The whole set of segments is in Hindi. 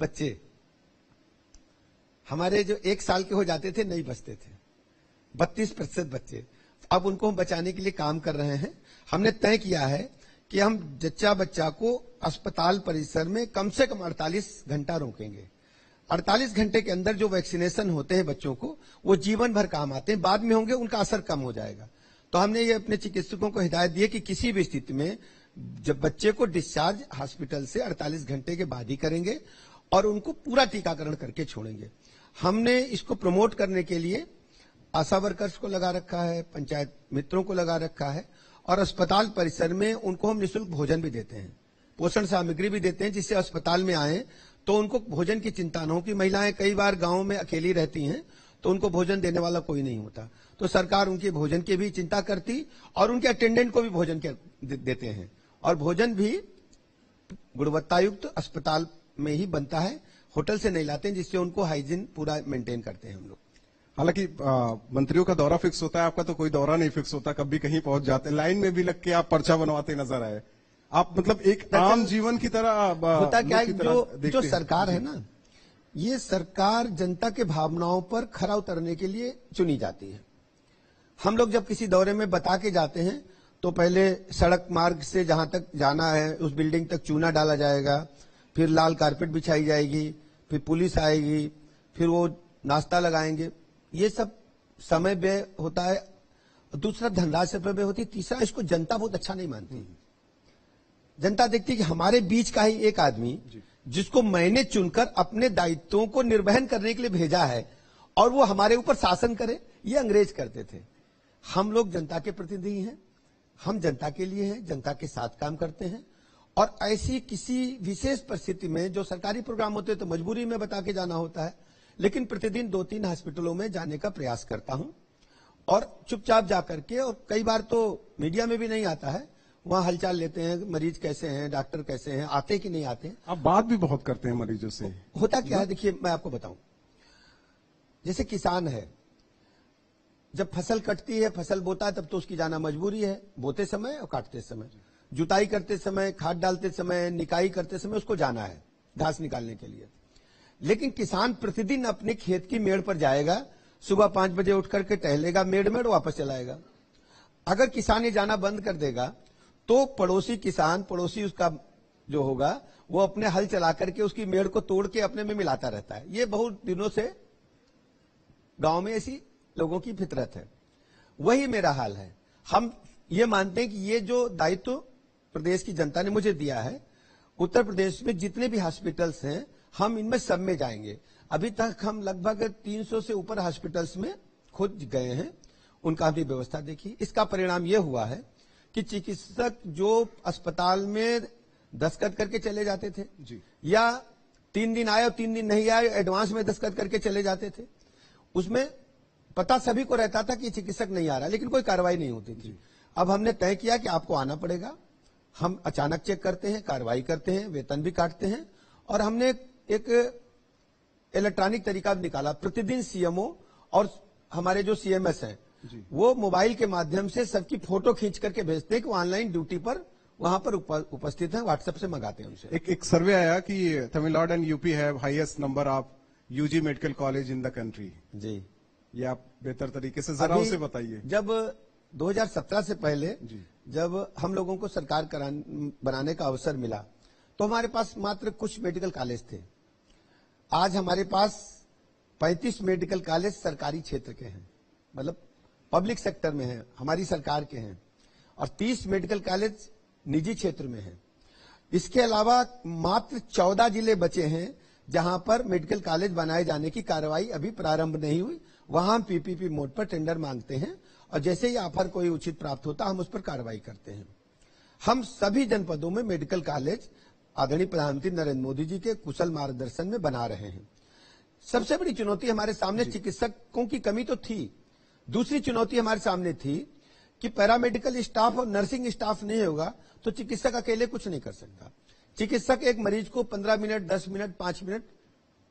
बच्चे हमारे जो 1 साल के हो जाते थे नहीं बचते थे, 32% बच्चे। अब उनको हम बचाने के लिए काम कर रहे हैं। हमने तय किया है कि हम जच्चा बच्चा को अस्पताल परिसर में कम से कम 48 घंटा रोकेंगे। 48 घंटे के अंदर जो वैक्सीनेशन होते हैं बच्चों को, वो जीवन भर काम आते हैं, बाद में होंगे उनका असर कम हो जाएगा। तो हमने ये अपने चिकित्सकों को हिदायत दी है कि किसी भी स्थिति में जब बच्चे को डिस्चार्ज हॉस्पिटल से 48 घंटे के बाद ही करेंगे और उनको पूरा टीकाकरण करके छोड़ेंगे। हमने इसको प्रमोट करने के लिए आशा वर्कर्स को लगा रखा है, पंचायत मित्रों को लगा रखा है, और अस्पताल परिसर में उनको हम निःशुल्क भोजन भी देते हैं, पोषण सामग्री भी देते हैं, जिससे अस्पताल में आए तो उनको भोजन की चिंता न हो। कि महिलाएं कई बार गांव में अकेली रहती हैं तो उनको भोजन देने वाला कोई नहीं होता, तो सरकार उनके भोजन की भी चिंता करती और उनके अटेंडेंट को भी भोजन देते हैं, और भोजन भी गुणवत्तायुक्त अस्पताल में ही बनता है, होटल से नहीं लाते हैं, जिससे उनको हाइजीन पूरा मेंटेन करते हैं हम लोग। हालांकि मंत्रियों का दौरा फिक्स होता है, आपका तो कोई दौरा नहीं फिक्स होता, कभी कहीं पहुंच जाते, लाइन में भी लग के आप पर्चा बनवाते नजर आए। आप मतलब एक आम जीवन की तरह होता क्या है, जो सरकार है ना, ये सरकार जनता के भावनाओं पर खरा उतरने के लिए चुनी जाती है। हम लोग जब किसी दौरे में बता के जाते हैं तो पहले सड़क मार्ग से जहां तक जाना है उस बिल्डिंग तक चूना डाला जाएगा, फिर लाल कारपेट बिछाई जाएगी, फिर पुलिस आएगी, फिर वो नाश्ता लगाएंगे। ये सब समय व्यय होता है, दूसरा धनराशि व्यय होती है, तीसरा इसको जनता बहुत अच्छा नहीं मानती। जनता देखती है कि हमारे बीच का ही एक आदमी जिसको मैंने चुनकर अपने दायित्वों को निर्वहन करने के लिए भेजा है और वो हमारे ऊपर शासन करे, ये अंग्रेज करते थे। हम लोग जनता के प्रतिनिधि हैं, हम जनता के लिए हैं, जनता के साथ काम करते हैं, और ऐसी किसी विशेष परिस्थिति में जो सरकारी प्रोग्राम होते हैं तो मजबूरी में बता के जाना होता है, लेकिन प्रतिदिन 2-3 हॉस्पिटलों में जाने का प्रयास करता हूं और चुपचाप जाकर के, और कई बार तो मीडिया में भी नहीं आता है, वहां हलचाल लेते हैं, मरीज कैसे हैं, डॉक्टर कैसे हैं, आते कि नहीं आते। आप बात भी बहुत करते हैं मरीजों से। होता क्या है, देखिए मैं आपको बताऊं, जैसे किसान है, जब फसल कटती है, फसल बोता है, तब तो उसकी जाना मजबूरी है, बोते समय और काटते समय, जुताई करते समय, खाद डालते समय, निकाई करते समय उसको जाना है घास निकालने के लिए। लेकिन किसान प्रतिदिन अपने खेत की मेड़ पर जाएगा, सुबह 5 बजे उठ करके टहलेगा, मेड़ वापस चलाएगा। अगर किसान ये जाना बंद कर देगा तो पड़ोसी किसान, पड़ोसी उसका जो होगा, वो अपने हल चला करके उसकी मेड़ को तोड़ के अपने में मिलाता रहता है। ये बहुत दिनों से गांव में ऐसी लोगों की फितरत है, वही मेरा हाल है। हम ये मानते हैं कि ये जो दायित्व प्रदेश की जनता ने मुझे दिया है, उत्तर प्रदेश में जितने भी हॉस्पिटल्स हैं हम इनमें सब में जाएंगे। अभी तक हम लगभग 300 से ऊपर हॉस्पिटल्स में खुद गए हैं, उनका हमने व्यवस्था देखी। इसका परिणाम यह हुआ है कि चिकित्सक जो अस्पताल में दस्तखत करके चले जाते थे जी, या 3 दिन आए और 3 दिन नहीं आए, एडवांस में दस्तखत करके चले जाते थे, उसमें पता सभी को रहता था कि चिकित्सक नहीं आ रहा, लेकिन कोई कार्रवाई नहीं होती थी। अब हमने तय किया कि आपको आना पड़ेगा, हम अचानक चेक करते हैं, कार्रवाई करते हैं, वेतन भी काटते हैं, और हमने एक इलेक्ट्रॉनिक तरीका निकाला। प्रतिदिन सीएमओ और हमारे जो सीएमएस हैं वो मोबाइल के माध्यम से सबकी फोटो खींच करके भेजते हैं कि ऑनलाइन ड्यूटी पर वहां पर उपस्थित हैं, व्हाट्सएप से मंगाते हैं उनसे। एक सर्वे आया कि Tamil Nadu and UP have highest number of UG medical college in the country. जी, ये आप बेहतर तरीके से जरा उसे बताइए। जब 2017 से पहले जब हम लोगों को सरकार बनाने का अवसर मिला तो हमारे पास मात्र कुछ मेडिकल कॉलेज थे। आज हमारे पास 35 मेडिकल कॉलेज सरकारी क्षेत्र के हैं, मतलब पब्लिक सेक्टर में हैं, हमारी सरकार के हैं, और 30 मेडिकल कॉलेज निजी क्षेत्र में हैं। इसके अलावा मात्र 14 जिले बचे हैं जहां पर मेडिकल कॉलेज बनाए जाने की कार्रवाई अभी प्रारंभ नहीं हुई। वहां हम पीपीपी मोड पर टेंडर मांगते हैं और जैसे ही ऑफर कोई उचित प्राप्त होता हम उस पर कार्रवाई करते हैं। हम सभी जनपदों में मेडिकल कॉलेज आदरणीय प्रधानमंत्री नरेंद्र मोदी जी के कुशल मार्गदर्शन में बना रहे हैं। सबसे बड़ी चुनौती हमारे सामने चिकित्सकों की कमी तो थी, दूसरी चुनौती हमारे सामने थी कि पैरामेडिकल स्टाफ और नर्सिंग स्टाफ नहीं होगा तो चिकित्सक अकेले कुछ नहीं कर सकता। चिकित्सक एक मरीज को 15 मिनट, 10 मिनट, 5 मिनट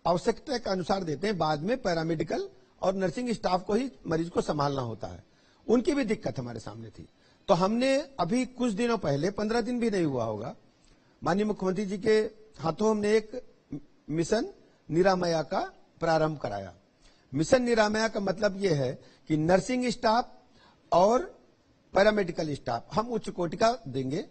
आवश्यकता के अनुसार देते हैं, बाद में पैरामेडिकल और नर्सिंग स्टाफ को ही मरीज को संभालना होता है। उनकी भी दिक्कत हमारे सामने थी। तो हमने अभी कुछ दिनों पहले, 15 दिन भी नहीं हुआ होगा, माननीय मुख्यमंत्री जी के हाथों हमने एक मिशन निरामया का प्रारंभ कराया। मिशन निरामया का मतलब यह है कि नर्सिंग स्टाफ और पैरामेडिकल स्टाफ हम उच्च कोटि का देंगे